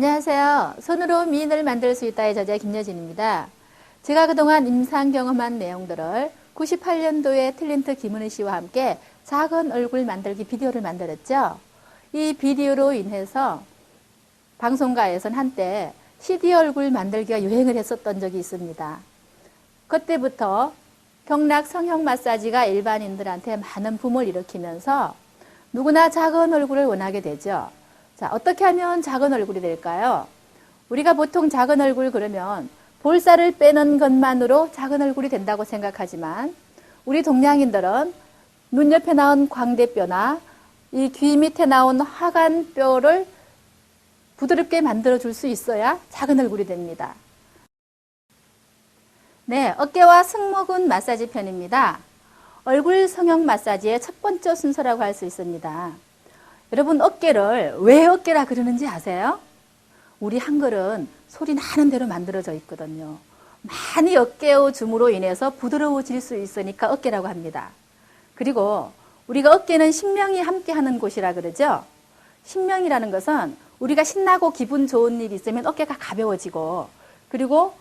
안녕하세요. 손으로 미인을 만들 수 있다의 저자 김여진입니다. 제가 그동안 임상 경험한 내용들을 98년도에 탤런트 김은희 씨와 함께 작은 얼굴 만들기 비디오를 만들었죠. 이 비디오로 인해서 방송가에선 한때 CD 얼굴 만들기가 유행을 했었던 적이 있습니다. 그때부터 경락 성형 마사지가 일반인들한테 많은 붐을 일으키면서 누구나 작은 얼굴을 원하게 되죠. 자, 어떻게 하면 작은 얼굴이 될까요? 우리가 보통 작은 얼굴 그러면 볼살을 빼는 것만으로 작은 얼굴이 된다고 생각하지만 우리 동양인들은 눈 옆에 나온 광대뼈나 이 귀 밑에 나온 하관뼈를 부드럽게 만들어줄 수 있어야 작은 얼굴이 됩니다. 네, 어깨와 승모근 마사지 편입니다. 얼굴 성형 마사지의 첫 번째 순서라고 할 수 있습니다. 여러분, 어깨를 왜 어깨라 그러는지 아세요? 우리 한글은 소리 나는 대로 만들어져 있거든요. 많이 어깨의 줌으로 인해서 부드러워질 수 있으니까 어깨라고 합니다. 그리고 우리가 어깨는 신명이 함께하는 곳이라 그러죠. 신명이라는 것은 우리가 신나고 기분 좋은 일이 있으면 어깨가 가벼워지고, 그리고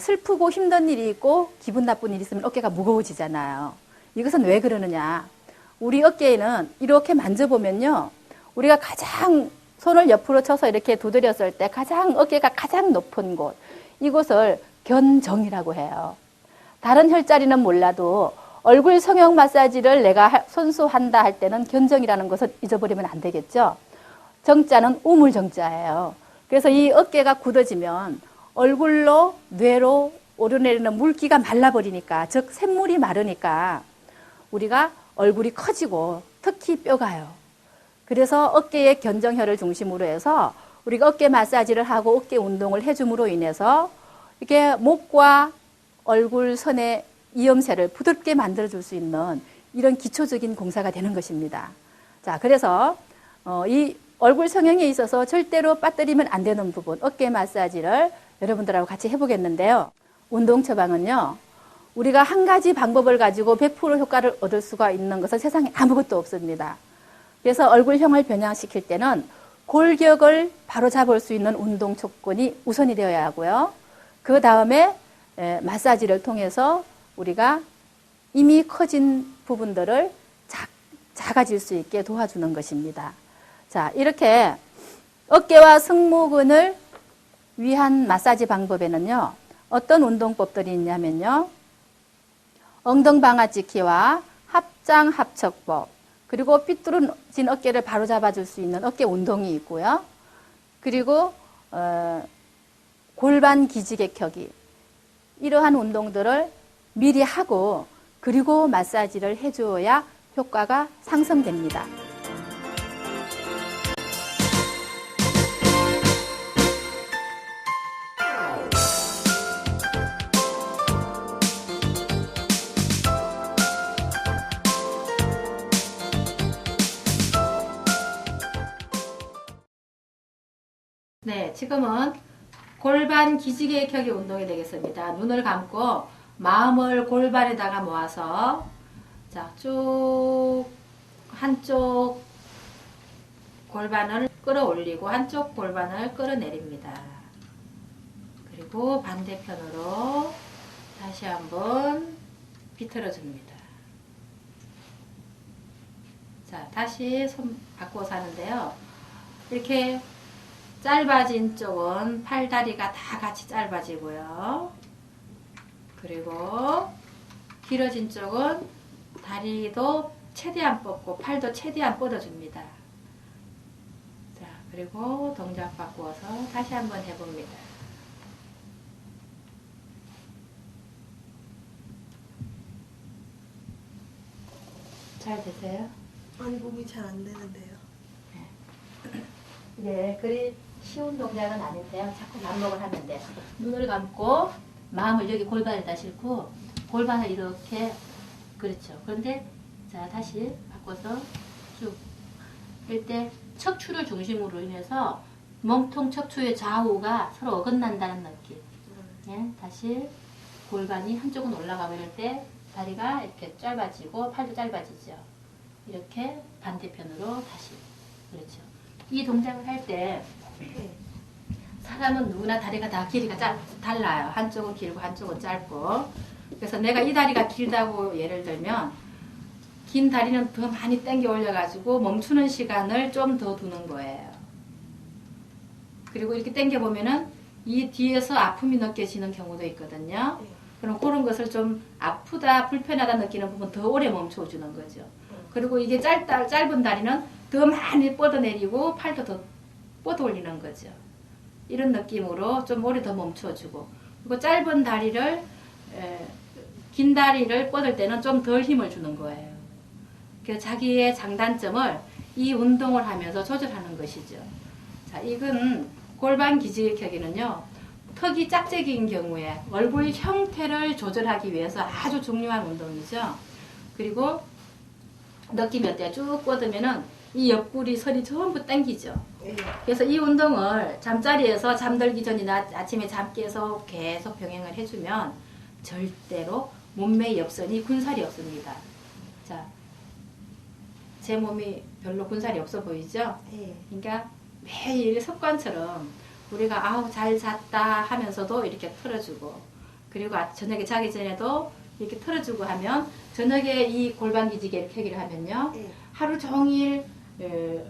슬프고 힘든 일이 있고 기분 나쁜 일이 있으면 어깨가 무거워지잖아요. 이것은 왜 그러느냐? 우리 어깨에는 이렇게 만져보면요, 우리가 가장 손을 옆으로 쳐서 이렇게 두드렸을 때 가장 어깨가 가장 높은 곳, 이곳을 견정이라고 해요. 다른 혈자리는 몰라도 얼굴 성형 마사지를 내가 선수한다 할 때는 견정이라는 것을 잊어버리면 안 되겠죠. 정자는 우물정자예요. 그래서 이 어깨가 굳어지면 얼굴로 뇌로 오르내리는 물기가 말라버리니까, 즉 샘물이 마르니까 우리가 얼굴이 커지고 특히 뼈가요. 그래서 어깨의 견정혈을 중심으로 해서 우리가 어깨 마사지를 하고 어깨 운동을 해줌으로 인해서 이게 목과 얼굴 선의 이음새를 부드럽게 만들어줄 수 있는 이런 기초적인 공사가 되는 것입니다. 자, 그래서 이 얼굴 성형에 있어서 절대로 빠뜨리면 안 되는 부분, 어깨 마사지를 여러분들하고 같이 해보겠는데요. 운동 처방은요, 우리가 한 가지 방법을 가지고 100% 효과를 얻을 수가 있는 것은 세상에 아무것도 없습니다. 그래서 얼굴형을 변형시킬 때는 골격을 바로잡을 수 있는 운동 조건이 우선이 되어야 하고요. 그 다음에 마사지를 통해서 우리가 이미 커진 부분들을 작아질 수 있게 도와주는 것입니다. 자, 이렇게 어깨와 승모근을 위한 마사지 방법에는요, 어떤 운동법들이 있냐면요, 엉덩방아찍기와 합장합척법, 그리고 삐뚤어진 어깨를 바로잡아줄 수 있는 어깨 운동이 있고요. 그리고 골반 기지개 켜기, 이러한 운동들을 미리 하고 그리고 마사지를 해줘야 효과가 상승됩니다. 네, 지금은 골반 기지개 켜기 운동이 되겠습니다. 눈을 감고 마음을 골반에다가 모아서, 자, 쭉 한쪽 골반을 끌어올리고 한쪽 골반을 끌어내립니다. 그리고 반대편으로 다시 한번 비틀어줍니다. 자, 다시 손 바꿔서 하는데요. 이렇게 짧아진 쪽은 팔다리가 다 같이 짧아지고요. 그리고 길어진 쪽은 다리도 최대한 뻗고 팔도 최대한 뻗어줍니다. 자, 그리고 동작 바꾸어서 다시 한번 해봅니다. 잘 되세요? 아니, 몸이 잘 안 되는데요. 네, 그리 쉬운 동작은 아닌데요. 자꾸 반복을 하면 돼요. 눈을 감고 마음을 여기 골반에다 싣고 골반을 이렇게, 그렇죠. 그런데 자, 다시 바꿔서 쭉 할 때 척추를 중심으로 인해서 몸통 척추의 좌우가 서로 어긋난다는 느낌. 예, 다시 골반이 한쪽은 올라가고 이럴 때 다리가 이렇게 짧아지고 팔도 짧아지죠. 이렇게 반대편으로 다시, 그렇죠. 이 동작을 할 때 사람은 누구나 다리가 다 길이가 달라요. 한쪽은 길고 한쪽은 짧고. 그래서 내가 이 다리가 길다고 예를 들면 긴 다리는 더 많이 당겨 올려가지고 멈추는 시간을 좀 더 두는 거예요. 그리고 이렇게 당겨 보면은 이 뒤에서 아픔이 느껴지는 경우도 있거든요. 그럼 그런 것을 좀 아프다, 불편하다 느끼는 부분 더 오래 멈춰주는 거죠. 그리고 이게 짧은 다리는 더 많이 뻗어내리고 팔도 더 뻗어 올리는 거죠. 이런 느낌으로 좀 오래 더 멈춰주고, 그리고 짧은 다리를 긴 다리를 뻗을 때는 좀 덜 힘을 주는 거예요. 그래서 자기의 장단점을 이 운동을 하면서 조절하는 것이죠. 자, 이건 골반 기지개켜기는요, 턱이 짝짝이인 경우에 얼굴 형태를 조절하기 위해서 아주 중요한 운동이죠. 그리고 느낌이 어때요? 쭉 뻗으면은 이 옆구리 선이 전부 당기죠. 그래서 이 운동을 잠자리에서 잠들기 전이나 아침에 잠 깨서 계속 병행을 해주면 절대로 몸매 옆선이 군살이 없습니다. 자, 제 몸이 별로 군살이 없어 보이죠? 그러니까 매일 습관처럼 우리가 아우 잘 잤다 하면서도 이렇게 틀어주고, 그리고 저녁에 자기 전에도 이렇게 틀어주고 하면 저녁에 이 골반 기지개를 켜기를 하면요, 하루 종일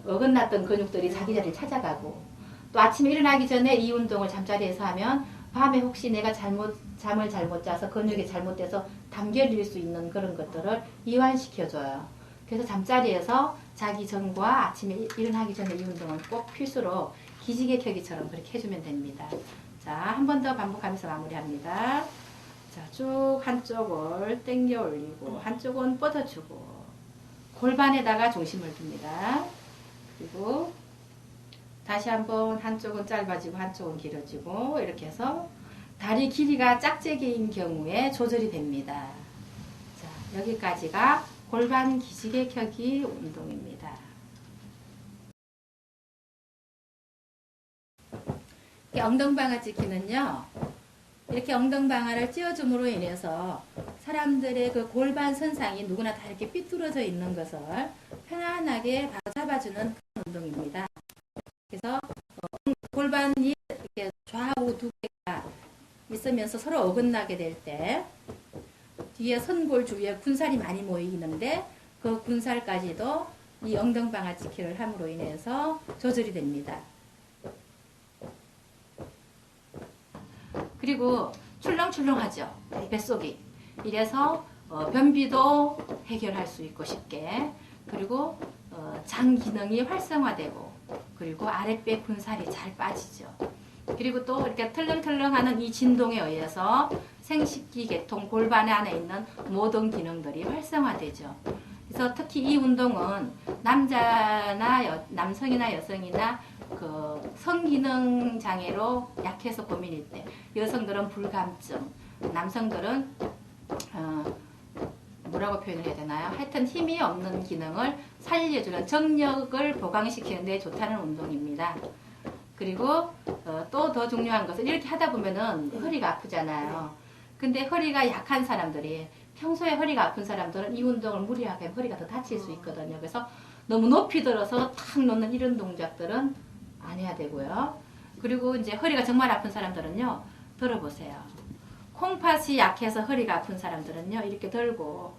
어긋났던 근육들이 자기 자리를 찾아가고, 또 아침에 일어나기 전에 이 운동을 잠자리에서 하면 밤에 혹시 내가 잠을 잘못 자서 근육이 잘못돼서 담결릴 수 있는 그런 것들을 이완시켜줘요. 그래서 잠자리에서 자기 전과 아침에 일어나기 전에 이 운동은 꼭 필수로 기지개 켜기처럼 그렇게 해주면 됩니다. 자, 한 번 더 반복하면서 마무리합니다. 자, 쭉 한쪽을 당겨 올리고 한쪽은 뻗어주고 골반에다가 중심을 둡니다. 그리고 다시 한번 한쪽은 짧아지고 한쪽은 길어지고 이렇게 해서 다리 길이가 짝짝이인 경우에 조절이 됩니다. 자, 여기까지가 골반 기지개 켜기 운동입니다. 엉덩방아찍기는요, 이렇게 엉덩방아를 찧어줌으로 인해서 사람들의 그 골반 선상이 누구나 다 이렇게 삐뚤어져 있는 것을 편안하게 잡아주는 그런 운동입니다. 그래서 골반이 이렇게 좌우 두 개가 있으면서 서로 어긋나게 될 때 뒤에 선골 주위에 군살이 많이 모이는데 그 군살까지도 이 엉덩방아찍기를 함으로 인해서 조절이 됩니다. 그리고 출렁출렁하죠. 뱃속이. 이래서 변비도 해결할 수 있고 쉽게, 그리고 장 기능이 활성화되고, 그리고 아랫배 군살이 잘 빠지죠. 그리고 또 이렇게 털렁털렁하는 이 진동에 의해서 생식기 계통 골반 안에 있는 모든 기능들이 활성화되죠. 그래서 특히 이 운동은 남성이나 여성이나 그 성기능 장애로 약해서 고민일 때, 여성들은 불감증, 남성들은 뭐라고 표현을 해야 되나요? 하여튼 힘이 없는 기능을 살려주는, 정력을 보강시키는 데 좋다는 운동입니다. 그리고 또 더 중요한 것은 이렇게 하다 보면은 허리가 아프잖아요. 근데 허리가 약한 사람들이, 평소에 허리가 아픈 사람들은 이 운동을 무리하게 하면 허리가 더 다칠 수 있거든요. 그래서 너무 높이 들어서 탁 놓는 이런 동작들은 안 해야 되고요. 그리고 이제 허리가 정말 아픈 사람들은요, 들어보세요. 콩팥이 약해서 허리가 아픈 사람들은요, 이렇게 들고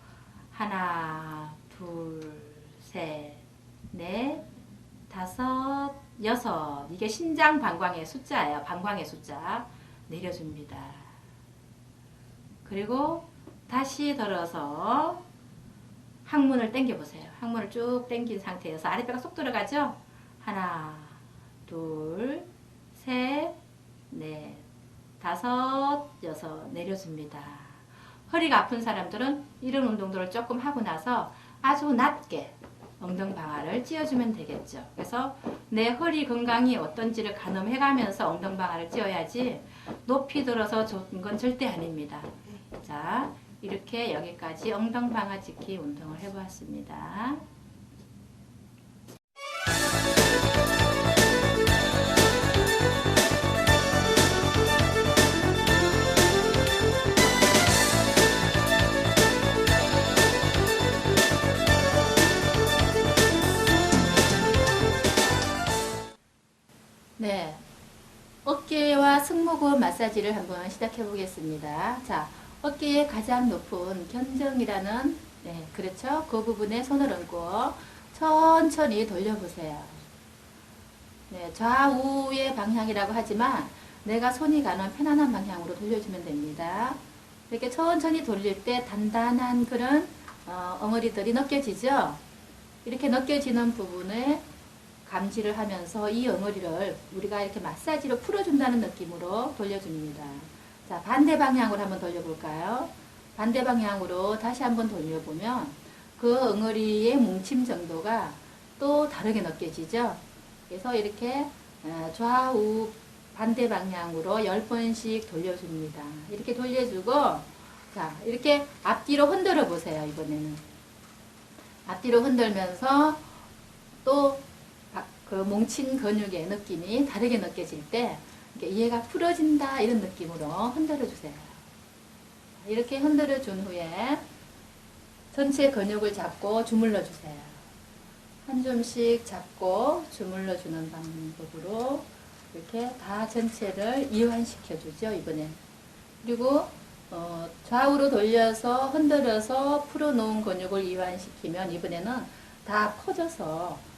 하나, 둘, 셋, 넷, 다섯, 여섯, 이게 신장 방광의 숫자예요. 방광의 숫자 내려줍니다. 그리고 다시 들어서 항문을 당겨 보세요. 항문을 쭉 당긴 상태에서 아랫배가 쏙 들어가죠. 하나, 둘, 셋, 넷, 다섯, 여섯 내려줍니다. 허리가 아픈 사람들은 이런 운동들을 조금 하고 나서 아주 낮게 엉덩방아를 찧어주면 되겠죠. 그래서 내 허리 건강이 어떤지를 가늠해가면서 엉덩방아를 찧어야지 높이 들어서 좋은 건 절대 아닙니다. 자, 이렇게 여기까지 엉덩방아 찢기 운동을 해보았습니다. 네, 어깨 승모근 마사지를 한번 시작해 보겠습니다. 자, 어깨의 가장 높은 견정이라는, 네, 그렇죠. 그 부분에 손을 얹고 천천히 돌려보세요. 네, 좌우의 방향이라고 하지만 내가 손이 가는 편안한 방향으로 돌려주면 됩니다. 이렇게 천천히 돌릴 때 단단한 그런 엉어리들이 느껴지죠? 이렇게 느껴지는 부분에 감지를 하면서 이 엉어리를 우리가 이렇게 마사지로 풀어준다는 느낌으로 돌려줍니다. 자, 반대 방향으로 한번 돌려볼까요? 반대 방향으로 다시 한번 돌려보면 그 엉어리의 뭉침 정도가 또 다르게 느껴지죠? 그래서 이렇게 좌우 반대 방향으로 10번씩 돌려줍니다. 이렇게 돌려주고, 자, 이렇게 앞뒤로 흔들어 보세요, 이번에는. 앞뒤로 흔들면서 또 그 뭉친 근육의 느낌이 다르게 느껴질 때 얘가 풀어진다 이런 느낌으로 흔들어 주세요. 이렇게 흔들어 준 후에 전체 근육을 잡고 주물러 주세요. 한 줌씩 잡고 주물러 주는 방법으로 이렇게 다 전체를 이완시켜 주죠, 이번엔. 그리고 좌우로 돌려서 흔들어서 풀어놓은 근육을 이완시키면 이번에는 다 퍼져서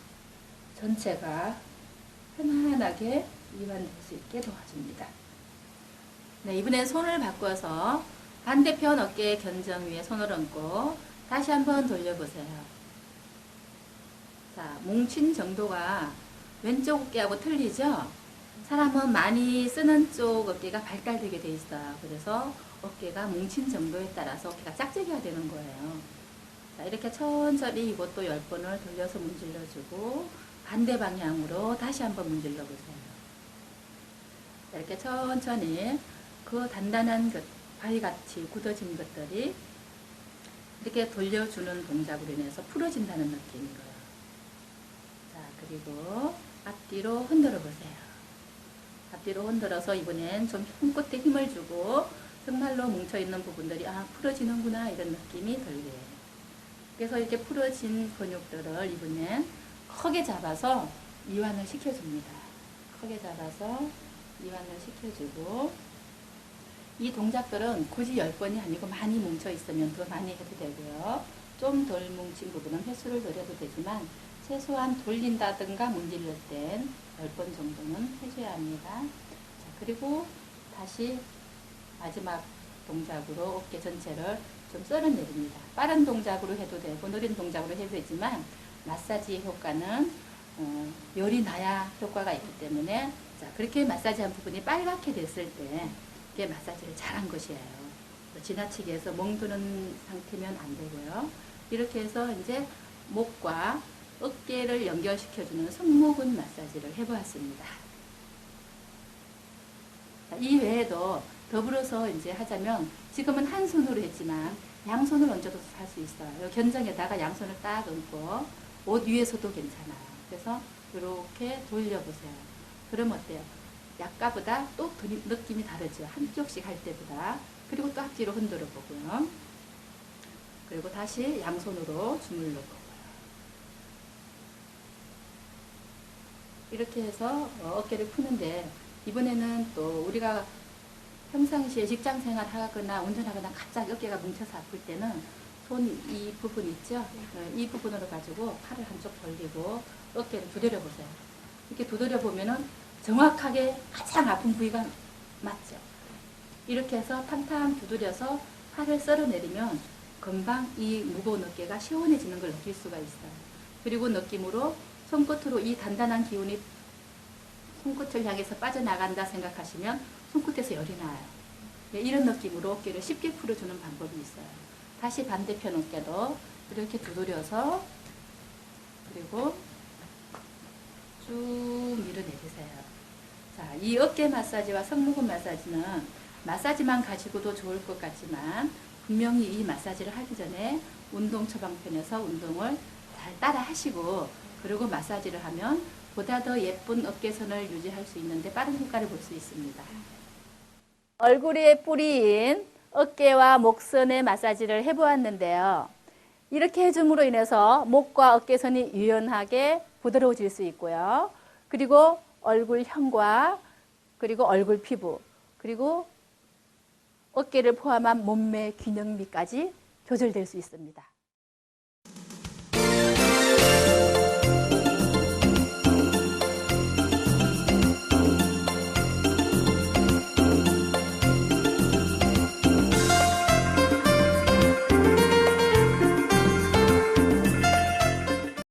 전체가 편안하게 이완될 수 있게 도와줍니다. 네, 이번엔 손을 바꿔서 반대편 어깨 견정 위에 손을 얹고 다시 한번 돌려보세요. 자, 뭉친 정도가 왼쪽 어깨하고 틀리죠? 사람은 많이 쓰는 쪽 어깨가 발달되게 돼 있어요. 그래서 어깨가 뭉친 정도에 따라서 어깨가 짝짝이가 되는 거예요. 자, 이렇게 천천히 이것도 10번을 돌려서 문질러주고 반대 방향으로 다시 한번 문질러 보세요. 자, 이렇게 천천히 그 단단한 것, 바위같이 굳어진 것들이 이렇게 돌려주는 동작으로 인해서 풀어진다는 느낌이에요. 자, 그리고 앞뒤로 흔들어 보세요. 앞뒤로 흔들어서 이번엔 좀 손끝에 힘을 주고 정말로 뭉쳐있는 부분들이 풀어지는구나 이런 느낌이 들게요. 그래서 이렇게 풀어진 근육들을 이번엔 크게 잡아서 이완을 시켜줍니다. 크게 잡아서 이완을 시켜주고 이 동작들은 굳이 10번이 아니고 많이 뭉쳐있으면 더 많이 해도 되고요. 좀 덜 뭉친 부분은 횟수를 늘려도 되지만 최소한 돌린다든가 문질릴 땐 10번 정도는 해줘야 합니다. 자, 그리고 다시 마지막 동작으로 어깨 전체를 좀 쓸어내립니다. 빠른 동작으로 해도 되고 느린 동작으로 해도 되지만 마사지의 효과는 열이 나야 효과가 있기 때문에 자, 그렇게 마사지한 부분이 빨갛게 됐을 때 이게 마사지를 잘한 것이에요. 지나치게 해서 멍드는 상태면 안 되고요. 이렇게 해서 이제 목과 어깨를 연결시켜주는 승모근 마사지를 해보았습니다. 자, 이 외에도 더불어서 이제 하자면 지금은 한 손으로 했지만 양손을 얹어도 할 수 있어요. 견정에다가 양손을 딱 얹고 옷 위에서도 괜찮아요. 그래서 이렇게 돌려보세요. 그럼 어때요? 약가보다 또 느낌이 다르죠. 한쪽씩 할 때보다. 그리고 또 앞뒤로 흔들어 보고요. 그리고 다시 양손으로 주물러 보고요. 이렇게 해서 어깨를 푸는데 이번에는 또 우리가 평상시에 직장 생활 하거나 운전하거나 갑자기 어깨가 뭉쳐서 아플 때는 손 이 부분 있죠? 이 부분으로 가지고 팔을 한쪽 벌리고 어깨를 두드려 보세요. 이렇게 두드려 보면은 정확하게 가장 아픈 부위가 맞죠? 이렇게 해서 탕탕 두드려서 팔을 썰어내리면 금방 이 무거운 어깨가 시원해지는 걸 느낄 수가 있어요. 그리고 느낌으로 손끝으로 이 단단한 기운이 손끝을 향해서 빠져나간다 생각하시면 손끝에서 열이 나요. 이런 느낌으로 어깨를 쉽게 풀어주는 방법이 있어요. 다시 반대편 어깨도 이렇게 두드려서 그리고 쭉 밀어내주세요. 자, 이 어깨 마사지와 승모근 마사지는 마사지만 가지고도 좋을 것 같지만 분명히 이 마사지를 하기 전에 운동 처방편에서 운동을 잘 따라 하시고 그리고 마사지를 하면 보다 더 예쁜 어깨선을 유지할 수 있는데 빠른 효과를 볼 수 있습니다. 얼굴의 뿌리인 어깨와 목선의 마사지를 해보았는데요. 이렇게 해줌으로 인해서 목과 어깨선이 유연하게 부드러워질 수 있고요. 그리고 얼굴형과 그리고 얼굴 피부, 그리고 어깨를 포함한 몸매 균형미까지 조절될 수 있습니다.